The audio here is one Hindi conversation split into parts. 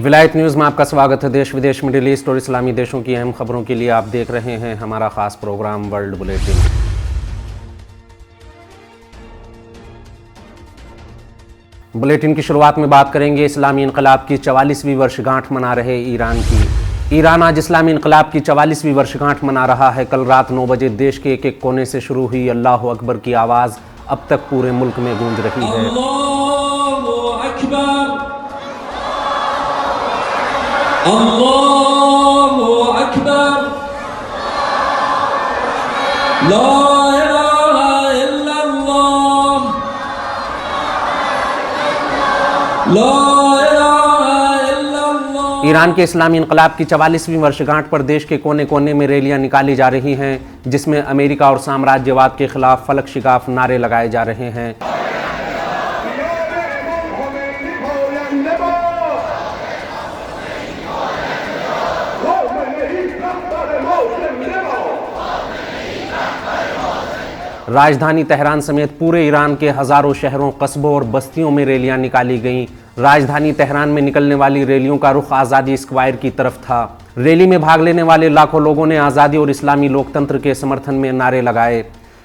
विलायत न्यूज़ में आपका स्वागत है। देश विदेश, मिडिल ईस्ट और इस्लामी देशों की अहम खबरों के लिए आप देख रहे हैं हमारा खास प्रोग्राम वर्ल्ड बुलेटिन। बुलेटिन की शुरुआत में बात करेंगे इस्लामी इनकलाब की 44वीं वर्षगांठ मना रहे ईरान की। ईरान आज इस्लामी इनकलाब की 44वीं वर्षगांठ मना रहा है। कल रात 9 बजे देश के एक एक कोने से शुरू हुई अल्लाह अकबर की आवाज़ अब तक पूरे मुल्क में गूंज रही है। अल्लाहु अकबर, ला इलाहा इल्लल्लाह, ला इलाहा इल्लल्लाह। ईरान के इस्लामी इनकलाब की 44वीं वर्षगांठ पर देश के कोने कोने में रैलियां निकाली जा रही हैं, जिसमें अमेरिका और साम्राज्यवाद के खिलाफ फलक शिगाफ नारे लगाए जा रहे हैं। राजधानी तेहरान समेत पूरे ईरान के हजारों शहरों, कस्बों और बस्तियों में रैलियां निकाली गईं। राजधानी तेहरान में निकलने वाली रैलियों का रुख आज़ादी स्क्वायर की तरफ था। रैली में भाग लेने वाले लाखों लोगों ने आज़ादी और इस्लामी लोकतंत्र के समर्थन में नारे लगाए।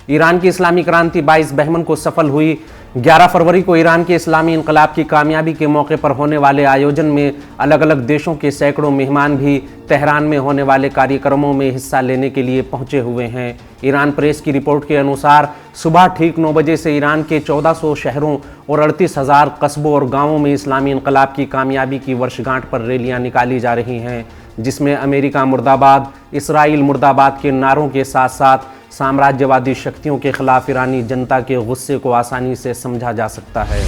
ईरान की इस्लामी क्रांति 22 बहमन को सफल हुई। 11 फरवरी को ईरान के इस्लामी इनकलाब की कामयाबी के मौके पर होने वाले आयोजन में अलग अलग देशों के सैकड़ों मेहमान भी तेहरान में होने वाले कार्यक्रमों में हिस्सा लेने के लिए पहुंचे हुए हैं। ईरान प्रेस की रिपोर्ट के अनुसार सुबह ठीक 9 बजे से ईरान के 1400 शहरों और 38,000 कस्बों और गांवों में इस्लामी इनकलाब की कामयाबी की वर्षगांठ पर रैलियां निकाली जा रही हैं, जिसमें अमेरिका मुर्दाबाद, इसराइल मुर्दाबाद के नारों के साथ साथ साम्राज्यवादी शक्तियों के खिलाफ ईरानी जनता के गुस्से को आसानी से समझा जा सकता है।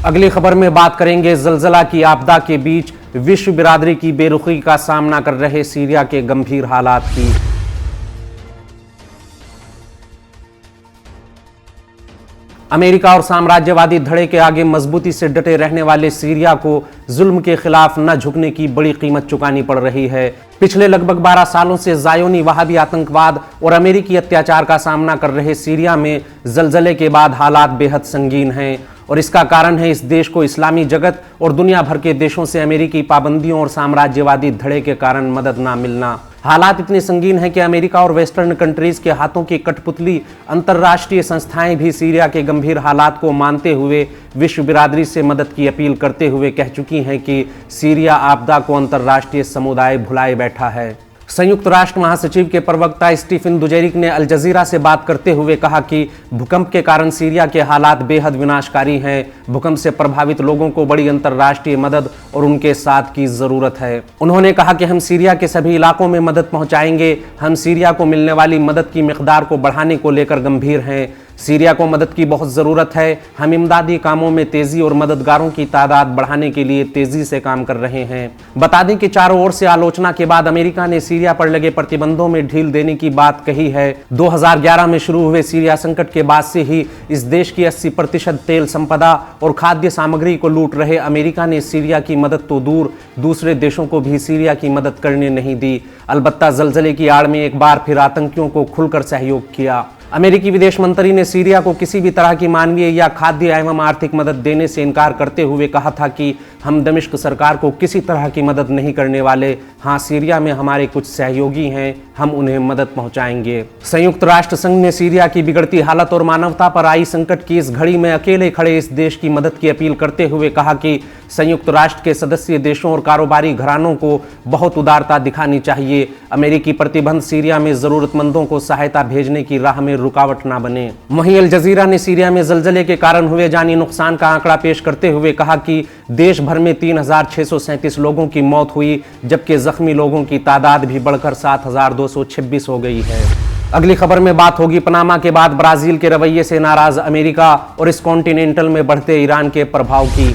अगली खबर में बात करेंगे ज़लज़ला की आपदा के बीच विश्व बिरादरी की बेरुखी का सामना कर रहे सीरिया के गंभीर हालात की। अमेरिका और साम्राज्यवादी धड़े के आगे मजबूती से डटे रहने वाले सीरिया को जुल्म के खिलाफ न झुकने की बड़ी कीमत चुकानी पड़ रही है। पिछले लगभग 12 सालों से ज़ायोनी वहाबी आतंकवाद और अमेरिकी अत्याचार का सामना कर रहे सीरिया में ज़लज़ले के बाद हालात बेहद संगीन हैं और इसका कारण है इस देश को इस्लामी जगत और दुनिया भर के देशों से अमेरिकी पाबंदियों और साम्राज्यवादी धड़े के कारण मदद ना मिलना। हालात इतने संगीन हैं कि अमेरिका और वेस्टर्न कंट्रीज के हाथों की कठपुतली अंतर्राष्ट्रीय संस्थाएं भी सीरिया के गंभीर हालात को मानते हुए विश्व बिरादरी से मदद की अपील करते हुए कह चुकी हैं कि सीरिया आपदा को अंतर्राष्ट्रीय समुदाय भुलाए बैठा है। संयुक्त राष्ट्र महासचिव के प्रवक्ता स्टीफन दुजैरिक ने अल जजीरा से बात करते हुए कहा कि भूकंप के कारण सीरिया के हालात बेहद विनाशकारी हैं। भूकंप से प्रभावित लोगों को बड़ी अंतर्राष्ट्रीय मदद और उनके साथ की जरूरत है। उन्होंने कहा कि हम सीरिया के सभी इलाकों में मदद पहुंचाएंगे। हम सीरिया को मिलने वाली मदद की मिकदार को बढ़ाने को लेकर गंभीर हैं। सीरिया को मदद की बहुत ज़रूरत है। हम इमदादी कामों में तेज़ी और मददगारों की तादाद बढ़ाने के लिए तेज़ी से काम कर रहे हैं। बता दें कि चारों ओर से आलोचना के बाद अमेरिका ने सीरिया पर लगे प्रतिबंधों में ढील देने की बात कही है। 2011 में शुरू हुए सीरिया संकट के बाद से ही इस देश की 80% तेल संपदा और खाद्य सामग्री को लूट रहे अमेरिका ने सीरिया की मदद तो दूर, दूसरे देशों को भी सीरिया की मदद करने नहीं दी। अलबत्ता ज़लज़ले की आड़ में एक बार फिर आतंकियों को खुलकर सहयोग किया। अमेरिकी विदेश मंत्री ने सीरिया को किसी भी तरह की मानवीय या खाद्य एवं आर्थिक मदद देने से इनकार करते हुए कहा था कि हम दमिश्क सरकार को किसी तरह की मदद नहीं करने वाले। हाँ, सीरिया में हमारे कुछ सहयोगी हैं, हम उन्हें मदद पहुंचाएंगे। संयुक्त राष्ट्र संघ ने सीरिया की बिगड़ती हालत और मानवता पर आई संकट की इस घड़ी में अकेले खड़े इस देश की मदद की अपील करते हुए कहा कि संयुक्त राष्ट्र के सदस्य देशों और कारोबारी घरानों को बहुत उदारता दिखानी चाहिए। अमेरिकी प्रतिबंध सीरिया में जरूरतमंदों को सहायता भेजने की राह में रुकावट ना बने। वहीं अल जजीरा ने सीरिया में ज़लज़ले के कारण हुए जानी नुकसान का आंकड़ा पेश करते हुए कहा कि देश भर में 3,637 लोगों की मौत हुई, जबकि जख्मी लोगों की तादाद भी बढ़कर 7,226 हो गई है। अगली खबर में बात होगी पनामा के बाद ब्राजील के रवैये से नाराज अमेरिका और इस कॉन्टिनेंटल में बढ़ते ईरान के प्रभाव की।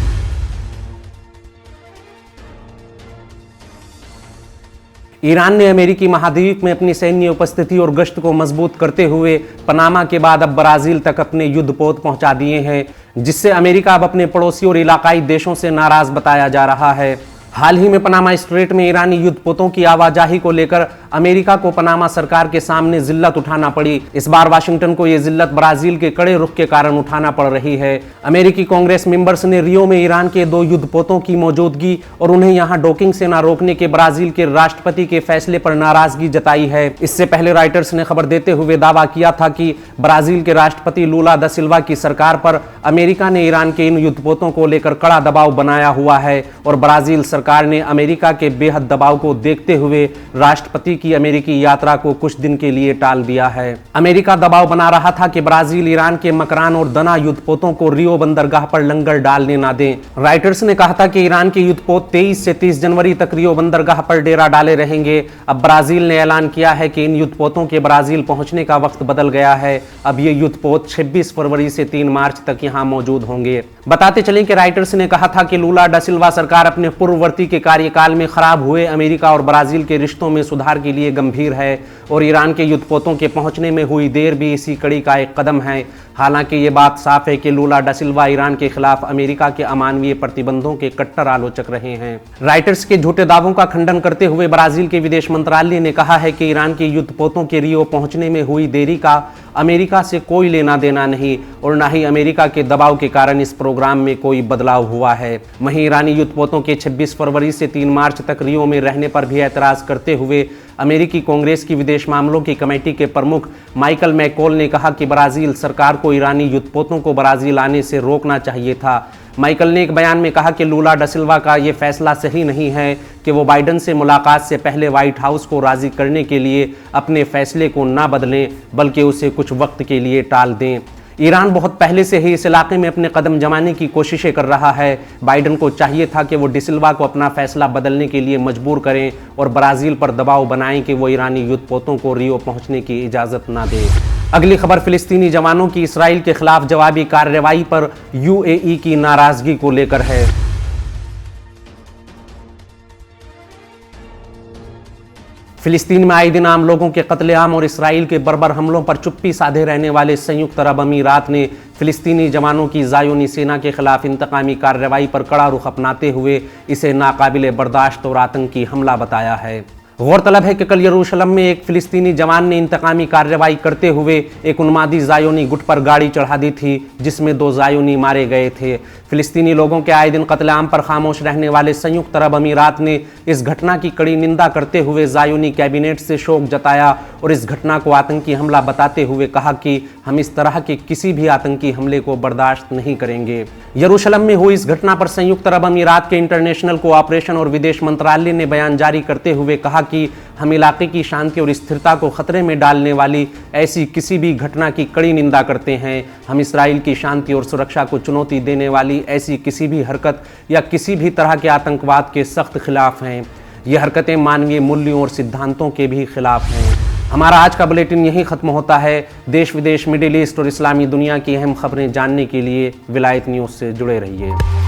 ईरान ने अमेरिकी महाद्वीप में अपनी सैन्य उपस्थिति और गश्त को मजबूत करते हुए पनामा के बाद अब ब्राजील तक अपने युद्धपोत पहुंचा दिए हैं, जिससे अमेरिका अब अपने पड़ोसी और इलाकाई देशों से नाराज बताया जा रहा है। हाल ही में पनामा स्ट्रेट में ईरानी युद्धपोतों की आवाजाही को लेकर अमेरिका को पनामा सरकार के सामने जिल्लत उठाना पड़ी। इस बार वाशिंगटन को यह जिल्लत ब्राजील के कड़े रुख के कारण उठाना पड़ रही है। अमेरिकी कांग्रेस मेंबर्स ने रियो में ईरान के 2 युद्धपोतों की मौजूदगी और उन्हें यहां डॉकिंग से न रोकने के ब्राजील के राष्ट्रपति के फैसले पर नाराजगी जताई है। इससे पहले रॉयटर्स ने खबर देते हुए दावा किया था कि ब्राजील के राष्ट्रपति लूला दा सिल्वा की सरकार पर अमेरिका ने ईरान के इन युद्धपोतों को लेकर कड़ा दबाव बनाया हुआ है और ब्राजील सरकार ने अमेरिका के बेहद दबाव को देखते हुए राष्ट्रपति की अमेरिकी यात्रा को कुछ दिन के लिए टाल दिया है। अमेरिका दबाव बना रहा था कि ब्राजील ईरान के मकरान और दना युद्धपोतों को रियो बंदरगाह पर लंगर डालने ना दें। रॉयटर्स ने कहा था कि ईरान के युद्धपोत 23 से 30 जनवरी तक रियो बंदरगाह पर डेरा डाले रहेंगे। अब ब्राजील ने ऐलान किया है कि इन युद्धपोतों के ब्राजील पहुंचने का वक्त बदल गया है। अब ये युद्धपोत 26 फरवरी से 3 मार्च तक यहां मौजूद होंगे। बताते चलें कि रॉयटर्स ने कहा था कि लूला डा सिल्वा सरकार अपने पूर्ववर्ती के कार्यकाल में खराब हुए अमेरिका और ब्राजील के रिश्तों में सुधार के लिए गंभीर है और ईरान के युद्धपोतों के पहुंचने में हुई देर भी इसी कड़ी का एक कदम है। हालांकि ये बात साफ है कि लूला डा सिल्वा ईरान के खिलाफ अमेरिका के अमानवीय प्रतिबंधों के कट्टर आलोचक रहे हैं। रॉयटर्स के झूठे दावों का खंडन करते हुए ब्राजील के विदेश मंत्रालय ने कहा है कि ईरान के युद्धपोतों के रियो पहुंचने में हुई देरी का अमेरिका से कोई लेना देना नहीं और न ही अमेरिका के दबाव के कारण इस प्रोग्राम में कोई बदलाव हुआ है। वहीं ईरानी युद्धपोतों के 26 फरवरी से 3 मार्च तक रियो में रहने पर भी ऐतराज करते हुए अमेरिकी कांग्रेस की विदेश मामलों की कमेटी के प्रमुख माइकल मैकॉल ने कहा कि ब्राजील सरकार को ईरानी युद्धपोतों को ब्राजील आने से रोकना चाहिए था। माइकल ने एक बयान में कहा कि लूला डा सिल्वा का यह फैसला सही नहीं है कि वो बाइडन से मुलाकात से पहले व्हाइट हाउस को राजी करने के लिए अपने फैसले को ना बदलें बल्कि उसे कुछ वक्त के लिए टाल दें। ईरान बहुत पहले से ही इस इलाके में अपने कदम जमाने की कोशिशें कर रहा है। बाइडन को चाहिए था कि वो डि सिल्वा को अपना फैसला बदलने के लिए मजबूर करें और ब्राजील पर दबाव बनाएं कि वो ईरानी युद्धपोतों को रियो पहुंचने की इजाज़त ना दे। अगली खबर फिलिस्तीनी जवानों की इसराइल के खिलाफ जवाबी कार्रवाई पर यूएई की नाराजगी को लेकर है। फिलिस्तीन में आए दिन आम लोगों के कत्लेआम और इसराइल के बर्बर हमलों पर चुप्पी साधे रहने वाले संयुक्त अरब अमीरात ने फिलिस्तीनी जवानों की ज़ायोनी सेना के खिलाफ इंतकामी कार्रवाई पर कड़ा रुख अपनाते हुए इसे नाकाबिले बर्दाश्त और आतंकी हमला बताया है। गौरतलब है कि कल यरूशलेम में एक फिलिस्तीनी जवान ने इंतकामी कार्रवाई करते हुए एक उन्मादी ज़ायोनी गुट पर गाड़ी चढ़ा दी थी जिसमें 2 ज़ायोनी मारे गए थे। फिलिस्तीनी लोगों के आए दिन कत्लेआम पर खामोश रहने वाले संयुक्त अरब अमीरात ने इस घटना की कड़ी निंदा करते हुए ज़ायोनी कैबिनेट से शोक जताया और इस घटना को आतंकी हमला बताते हुए कहा कि हम इस तरह के किसी भी आतंकी हमले को बर्दाश्त नहीं करेंगे। यरूशलेम में हुई इस घटना पर संयुक्त अरब अमीरात के इंटरनेशनल कोऑपरेशन और विदेश मंत्रालय ने बयान जारी करते हुए कहा कि हम इलाके की शांति और स्थिरता को खतरे में डालने वाली ऐसी किसी भी घटना की कड़ी निंदा करते हैं। हम इसराइल की शांति और सुरक्षा को चुनौती देने वाली ऐसी किसी भी हरकत या किसी भी तरह के आतंकवाद के सख्त खिलाफ हैं। ये हरकतें मानवीय मूल्यों और सिद्धांतों के भी खिलाफ हैं। हमारा आज का बुलेटिन यहीं खत्म होता है। देश विदेश, मिडिल ईस्ट और इस्लामी दुनिया की अहम खबरें जानने के लिए विलायत न्यूज़ से जुड़े रहिए।